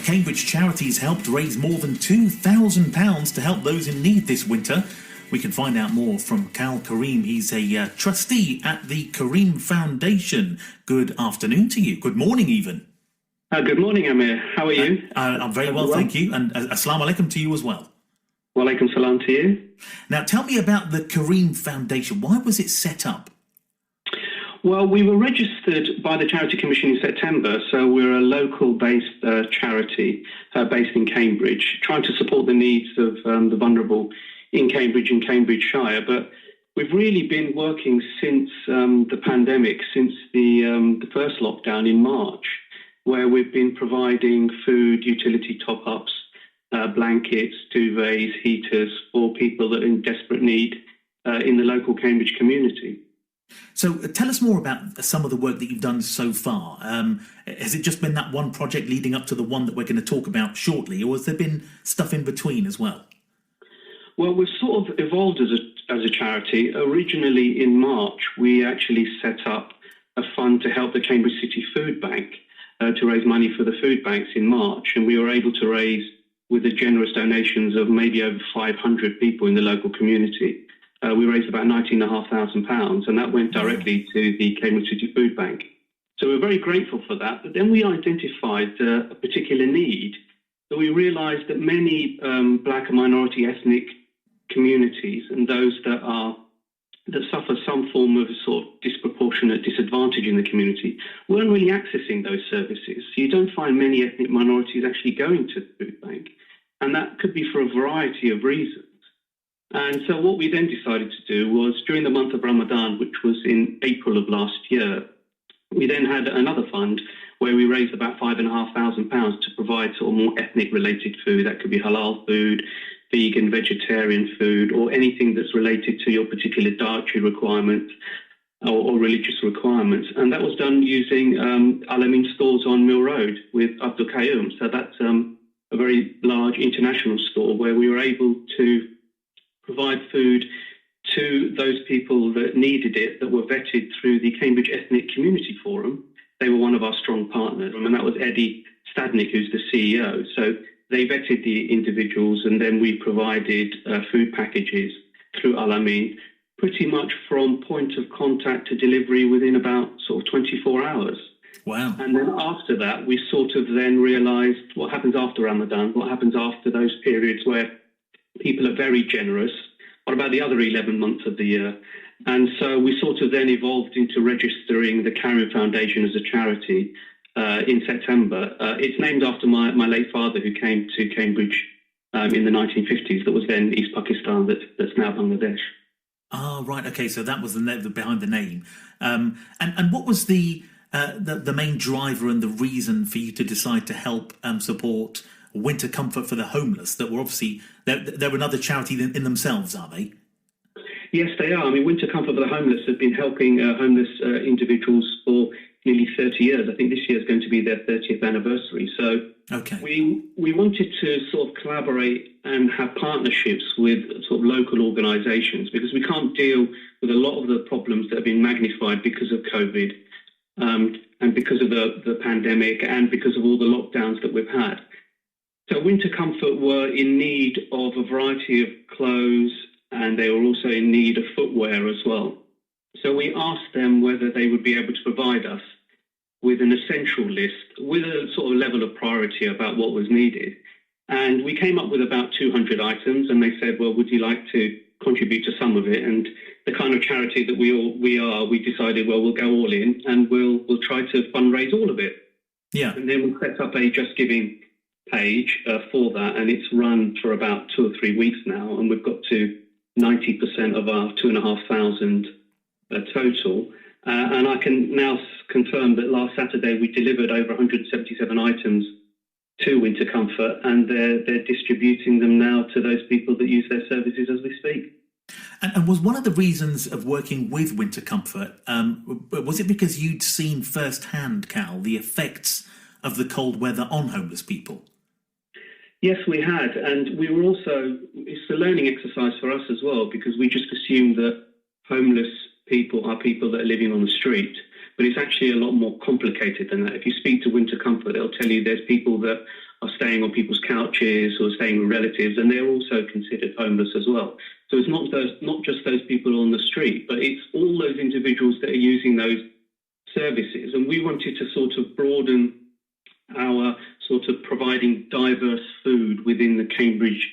Cambridge charities helped raise more than £2,000 to help those in need this winter. We can find out more from Kal Karim. He's a trustee at the Karim Foundation. Good afternoon to you. Good morning, even. Good morning, Amir. How are you? I'm very well, thank you. And assalamu alaikum to you as well. Wa alaikum salam to you. Now, tell me about the Karim Foundation. Why was it set up? Well, we were registered by the Charity Commission in September, so we're a local-based charity based in Cambridge, trying to support the needs of the vulnerable in Cambridge and Cambridgeshire. But we've really been working since the pandemic, since the first lockdown in March, where we've been providing food, utility top-ups, blankets, duvets, heaters for people that are in desperate need in the local Cambridge community. So tell us more about some of the work that you've done so far. Has it just been that one project leading up to the one that we're going to talk about shortly, or has there been stuff in between as well? Well, we've sort of evolved as a charity. Originally in March, we actually set up a fund to help the Cambridge City Food Bank to raise money for the food banks in March, and we were able to raise, with the generous donations of maybe over 500 people in the local community, we raised about £19,500, and that went directly to the Cambridge City Food Bank. So we're very grateful for that. But then we identified a particular need, that we realised that many black and minority ethnic communities and those that suffer some form of sort of disproportionate disadvantage in the community weren't really accessing those services. So you don't find many ethnic minorities actually going to the food bank, and that could be for a variety of reasons. And so what we then decided to do was, during the month of Ramadan, which was in April of last year, we then had another fund where we raised about £5,500 to provide sort of more ethnic-related food. That could be halal food, vegan, vegetarian food, or anything that's related to your particular dietary requirements or religious requirements. And that was done using Al-Amin stores on Mill Road with Abdul Qayyum. So that's a very large international store where we were able to provide food to those people that needed it, that were vetted through the Cambridge Ethnic Community Forum. They were one of our strong partners, and that was Eddie Stadnick, who's the CEO. So they vetted the individuals, and then we provided food packages through Al-Amin, pretty much from point of contact to delivery within about sort of 24 hours. Wow. And then after that, we sort of then realised what happens after Ramadan, what happens after those periods where people are very generous. What about the other 11 months of the year? And so we sort of then evolved into registering the Karim Foundation as a charity in September. It's named after my late father, who came to Cambridge in the 1950s. That was then East Pakistan, that's now Bangladesh. Ah, right. Okay, so that was behind the name. And what was the main driver and the reason for you to decide to help support Winter Comfort for the Homeless? That were obviously they're another charity in themselves, are they? Yes, they are. I mean, Winter Comfort for the Homeless have been helping homeless individuals for nearly 30 years. I think this year is going to be their 30th anniversary. So okay. we wanted to sort of collaborate and have partnerships with sort of local organisations, because we can't deal with a lot of the problems that have been magnified because of COVID and because of the pandemic and because of all the lockdowns that we've had. So Winter Comfort were in need of a variety of clothes, and they were also in need of footwear as well. So we asked them whether they would be able to provide us with an essential list with a sort of level of priority about what was needed. And we came up with about 200 items, and they said, well, would you like to contribute to some of it? And the kind of charity that we decided, well, we'll go all in, and we'll try to fundraise all of it. Yeah. And then we set up a Just Giving page for that, and it's run for about 2 or 3 weeks now, and we've got to 90% of our 2,500 total. And I can now confirm that last Saturday we delivered over 177 items to Winter Comfort, and they're distributing them now to those people that use their services as we speak. And was one of the reasons of working with Winter Comfort, was it because you'd seen firsthand, Kal, the effects of the cold weather on homeless people? Yes, we had. And we were also, it's a learning exercise for us as well, because we just assumed that homeless people are people that are living on the street. But it's actually a lot more complicated than that. If you speak to Winter Comfort, they'll tell you there's people that are staying on people's couches or staying with relatives, and they're also considered homeless as well. So it's not just those people on the street, but it's all those individuals that are using those services. And we wanted to sort of broaden our sort of providing diverse food within the Cambridge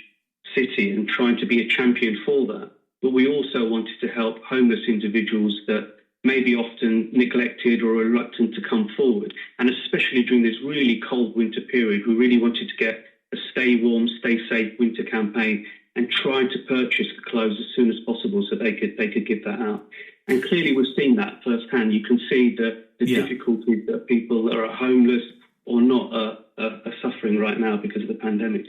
city and trying to be a champion for that. But we also wanted to help homeless individuals that may be often neglected or reluctant to come forward. And especially during this really cold winter period, we really wanted to get a Stay Warm, Stay Safe winter campaign and try to purchase the clothes as soon as possible so they could give that out. And clearly we've seen that firsthand. You can see the difficulties that people that are homeless or not are suffering right now because of the pandemic.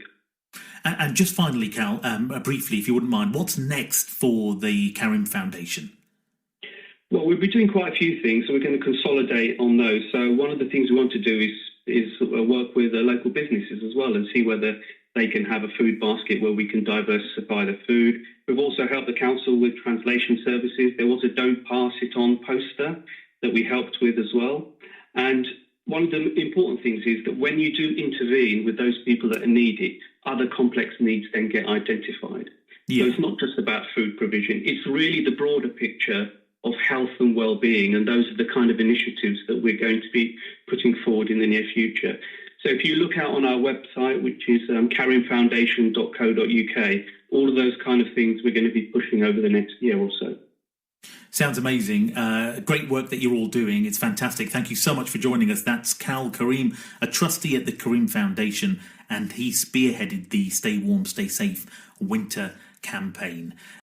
And just finally, Kal, briefly, if you wouldn't mind, what's next for the Karim Foundation? Well, we'll be doing quite a few things, so we're going to consolidate on those. So one of the things we want to do is work with local businesses as well and see whether they can have a food basket where we can diversify the food. We've also helped the council with translation services. There was a Don't Pass It On poster that we helped with as well. And one of the important things is that when you do intervene with those people that are needy, other complex needs then get identified. Yeah. So it's not just about food provision. It's really the broader picture of health and well-being, and those are the kind of initiatives that we're going to be putting forward in the near future. So if you look out on our website, which is karimfoundation.co.uk, all of those kind of things we're going to be pushing over the next year or so. Sounds amazing. Great work that you're all doing. It's fantastic. Thank you so much for joining us. That's Kal Karim, a trustee at the Karim Foundation, and he spearheaded the Stay Warm, Stay Safe winter campaign.